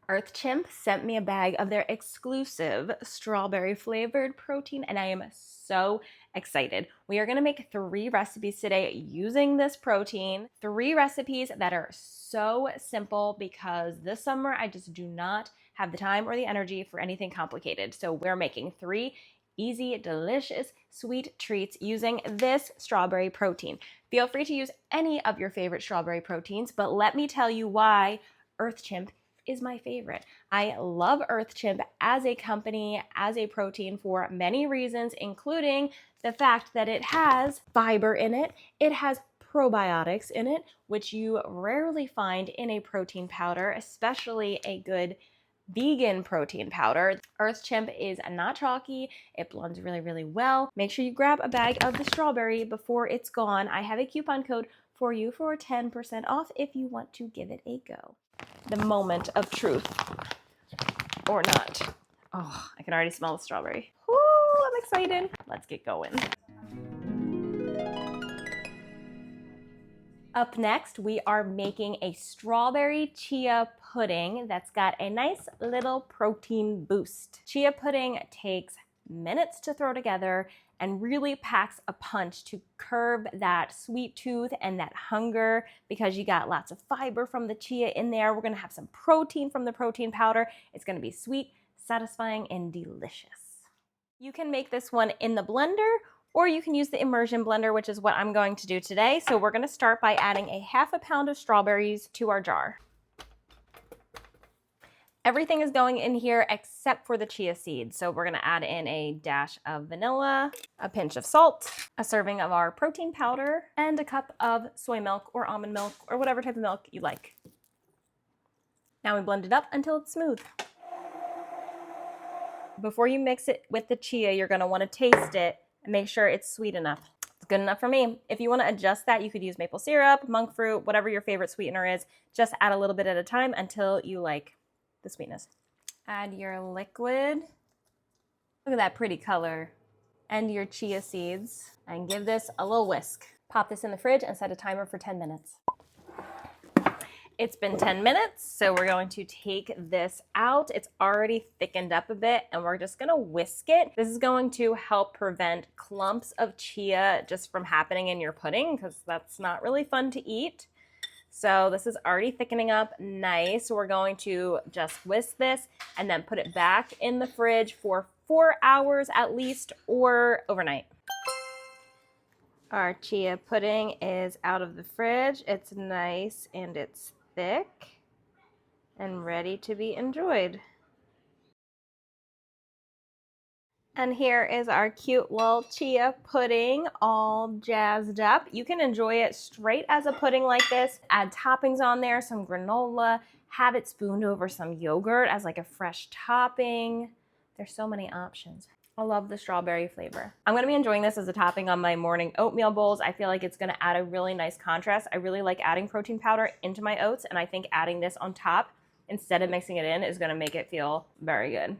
EarthChimp sent me a bag of their exclusive strawberry flavored protein, and I am so excited. We are going to make 3 recipes today using this protein. 3 recipes that are so simple because this summer I just do not have the time or the energy for anything complicated. So we're making 3 easy, delicious, sweet treats using this strawberry protein. Feel free to use any of your favorite strawberry proteins, but let me tell you why EarthChimp is my favorite. I love EarthChimp as a company, as a protein for many reasons, including the fact that it has fiber in it. It has probiotics in it, which you rarely find in a protein powder, especially a good vegan protein powder. EarthChimp is not chalky. It blends really, really well. Make sure you grab a bag of the strawberry before it's gone. I have a coupon code for you for 10% off if you want to give it a go. The moment of truth, or not. Oh, I can already smell the strawberry. Woo, I'm excited. Let's get going. Up next, we are making a strawberry chia pudding that's got a nice little protein boost. Chia pudding takes minutes to throw together and really packs a punch to curb that sweet tooth and that hunger because you got lots of fiber from the chia in there. We're gonna have some protein from the protein powder. It's gonna be sweet, satisfying, and delicious. You can make this one in the blender, or you can use the immersion blender, which is what I'm going to do today. So we're gonna start by adding a 1/2 pound of strawberries to our jar. Everything is going in here except for the chia seeds. So we're gonna add in a dash of vanilla, a pinch of salt, a serving of our protein powder, and a cup of soy milk or almond milk or whatever type of milk you like. Now we blend it up until it's smooth. Before you mix it with the chia, you're gonna wanna taste it and make sure it's sweet enough. It's good enough for me. If you wanna adjust that, you could use maple syrup, monk fruit, whatever your favorite sweetener is. Just add a little bit at a time until you like the sweetness. Add your liquid. Look at that pretty color. And your chia seeds. And give this a little whisk. Pop this in the fridge and set a timer for 10 minutes. It's been 10 minutes, so we're going to take this out. It's already thickened up a bit, and we're just gonna whisk it. This is going to help prevent clumps of chia just from happening in your pudding, because that's not really fun to eat. So this is already thickening up nice. We're going to just whisk this and then put it back in the fridge for 4 hours at least, or overnight. Our chia pudding is out of the fridge. It's nice and it's thick and ready to be enjoyed. And here is our cute little chia pudding all jazzed up. You can enjoy it straight as a pudding like this. Add toppings on there, some granola, have it spooned over some yogurt as like a fresh topping. There's so many options. I love the strawberry flavor. I'm gonna be enjoying this as a topping on my morning oatmeal bowls. I feel like it's gonna add a really nice contrast. I really like adding protein powder into my oats, and I think adding this on top instead of mixing it in is gonna make it feel very good.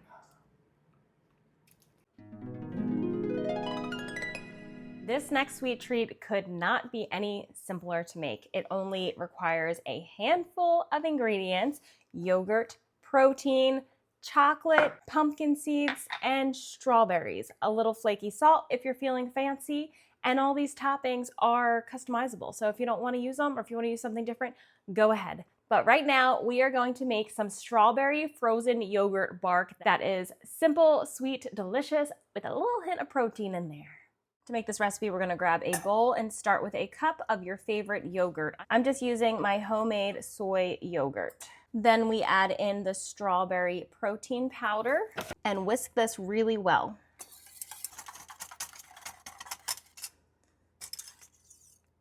This next sweet treat could not be any simpler to make. It only requires a handful of ingredients: yogurt, protein, chocolate, pumpkin seeds, and strawberries. A little flaky salt if you're feeling fancy, and all these toppings are customizable. So if you don't want to use them, or if you want to use something different, go ahead. But right now, we are going to make some strawberry frozen yogurt bark that is simple, sweet, delicious, with a little hint of protein in there. To make this recipe, we're gonna grab a bowl and start with a cup of your favorite yogurt. I'm just using my homemade soy yogurt. Then we add in the strawberry protein powder and whisk this really well.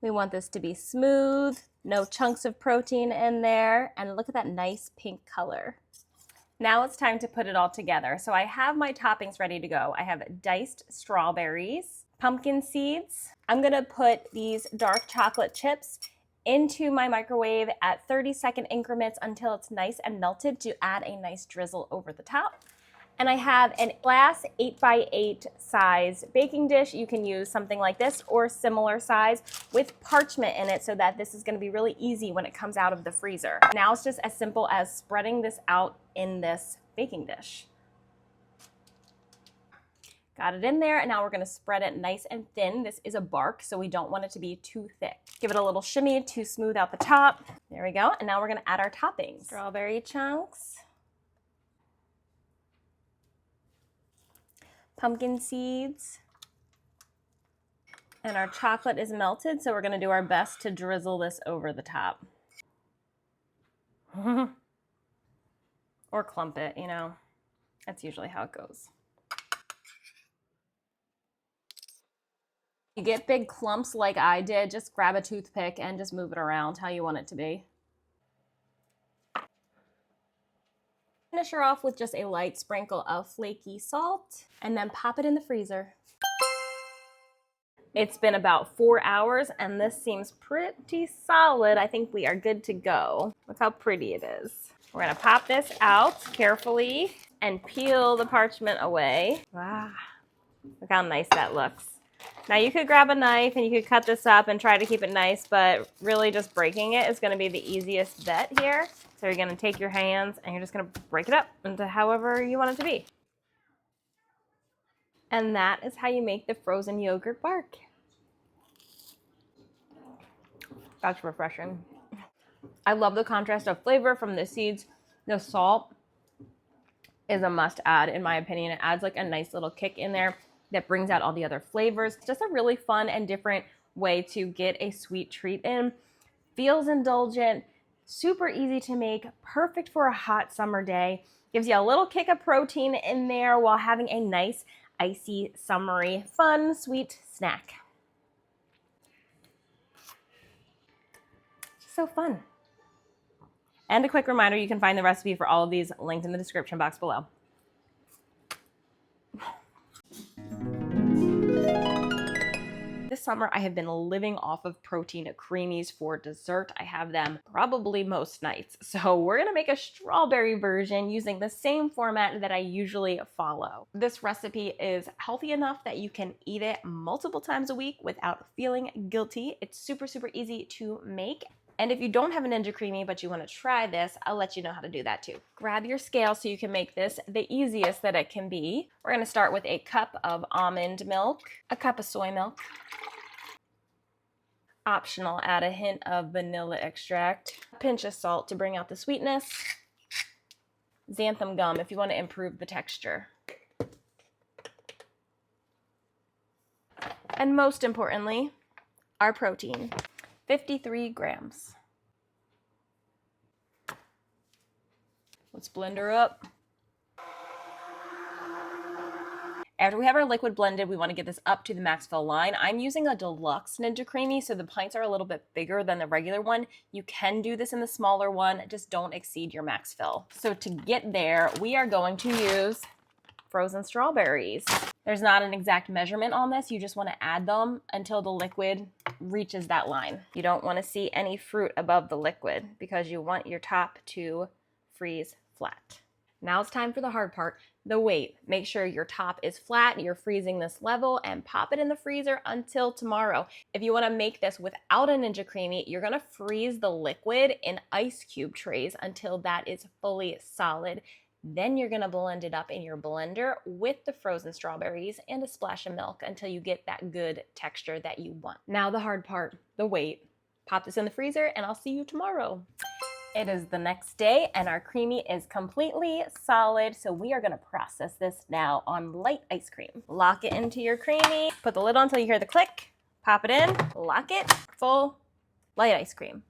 We want this to be smooth, no chunks of protein in there, and look at that nice pink color. Now it's time to put it all together. So I have my toppings ready to go. I have diced strawberries, pumpkin seeds. I'm gonna put these dark chocolate chips into my microwave at 30-second increments until it's nice and melted to add a nice drizzle over the top. And I have an glass 8x8 size baking dish. You can use something like this or similar size with parchment in it so that this is going to be really easy when it comes out of the freezer. Now it's just as simple as spreading this out in this baking dish. Got it in there, and now we're gonna spread it nice and thin. This is a bark, so we don't want it to be too thick. Give it a little shimmy to smooth out the top. There we go, and now we're gonna add our toppings. Strawberry chunks, pumpkin seeds, and our chocolate is melted, so we're gonna do our best to drizzle this over the top. Or clump it, you know. That's usually how it goes. You get big clumps like I did, just grab a toothpick and just move it around how you want it to be. Finish her off with just a light sprinkle of flaky salt and then pop it in the freezer. It's been about 4 hours and this seems pretty solid. I think we are good to go. Look how pretty it is. We're gonna pop this out carefully and peel the parchment away. Wow, look how nice that looks. Now you could grab a knife and you could cut this up and try to keep it nice, but really just breaking it is going to be the easiest bet here. So you're going to take your hands and you're just going to break it up into however you want it to be. And that is how you make the frozen yogurt bark. That's refreshing. I love the contrast of flavor from the seeds. The salt is a must add in my opinion. It adds like a nice little kick in there that brings out all the other flavors. Just a really fun and different way to get a sweet treat in. Feels indulgent, super easy to make, perfect for a hot summer day. Gives you a little kick of protein in there while having a nice, icy, summery, fun, sweet snack. So fun. And a quick reminder, you can find the recipe for all of these linked in the description box below. This summer, I have been living off of protein creamies for dessert. I have them probably most nights. So we're gonna make a strawberry version using the same format that I usually follow. This recipe is healthy enough that you can eat it multiple times a week without feeling guilty. It's super, super easy to make. And if you don't have a Ninja Creami, but you want to try this, I'll let you know how to do that too. Grab your scale so you can make this the easiest that it can be. We're going to start with a cup of almond milk, a cup of soy milk. Optional, add a hint of vanilla extract, a pinch of salt to bring out the sweetness, xanthan gum if you want to improve the texture. And most importantly, our protein. 53 grams. Let's blend her up. After we have our liquid blended, we want to get this up to the max fill line. I'm using a deluxe Ninja Creami, so the pints are a little bit bigger than the regular one. You can do this in the smaller one, just don't exceed your max fill. So to get there, we are going to use frozen strawberries. There's not an exact measurement on this. You just want to add them until the liquid reaches that line. You don't want to see any fruit above the liquid because you want your top to freeze flat. Now it's time for the hard part, the weight. Make sure your top is flat, you're freezing this level, and pop it in the freezer until tomorrow. If you want to make this without a Ninja Creami, you're going to freeze the liquid in ice cube trays until that is fully solid. Then you're going to blend it up in your blender with the frozen strawberries and a splash of milk until you get that good texture that you want. Now the hard part, the weight. Pop this in the freezer and I'll see you tomorrow. It is the next day and our creamy is completely solid, so we are going to process this now on light ice cream. Lock it into your creamy, put the lid on until you hear the click, pop it in, lock it, full light ice cream.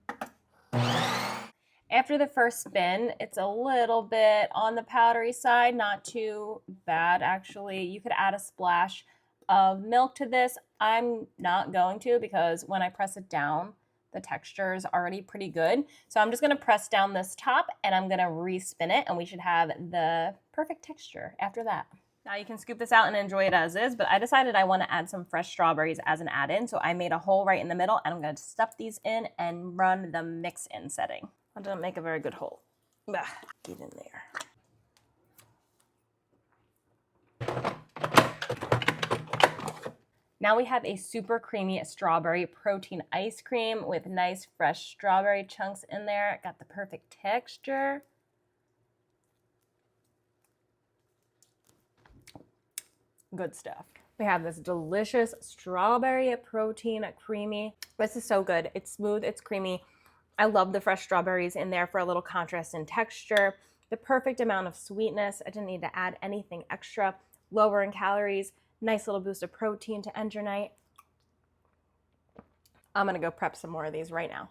After the first spin, it's a little bit on the powdery side, not too bad actually. You could add a splash of milk to this. I'm not going to because when I press it down, the texture is already pretty good. So I'm just gonna press down this top and I'm gonna re-spin it and we should have the perfect texture after that. Now you can scoop this out and enjoy it as is, but I decided I wanna add some fresh strawberries as an add-in. So I made a hole right in the middle and I'm gonna stuff these in and run the mix-in setting. I don't make a very good hole. Get in there. Now we have a super creamy strawberry protein ice cream with nice fresh strawberry chunks in there. Got the perfect texture. Good stuff. We have this delicious strawberry protein creamy. This is so good. It's smooth, it's creamy. I love the fresh strawberries in there for a little contrast in texture. The perfect amount of sweetness. I didn't need to add anything extra. Lower in calories. Nice little boost of protein to end your night. I'm gonna go prep some more of these right now.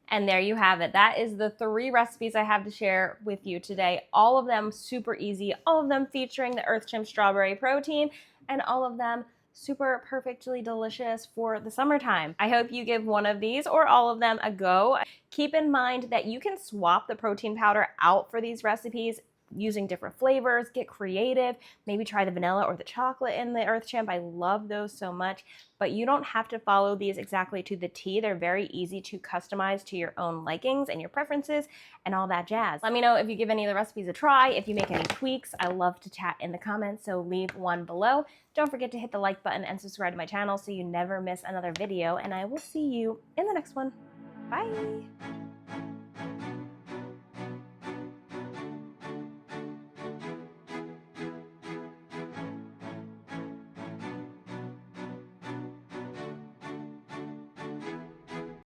And there you have it. That is the 3 recipes I have to share with you today. All of them super easy, all of them featuring the EarthChimp strawberry protein, and all of them super perfectly delicious for the summertime. I hope you give one of these or all of them a go. Keep in mind that you can swap the protein powder out for these recipes using different flavors, get creative, maybe try the vanilla or the chocolate in the EarthChimp. I love those so much, but you don't have to follow these exactly to the T. They're very easy to customize to your own likings and your preferences and all that jazz. Let me know if you give any of the recipes a try, if you make any tweaks. I love to chat in the comments, so leave one below. Don't forget to hit the like button and subscribe to my channel so you never miss another video, and I will see you in the next one. Bye!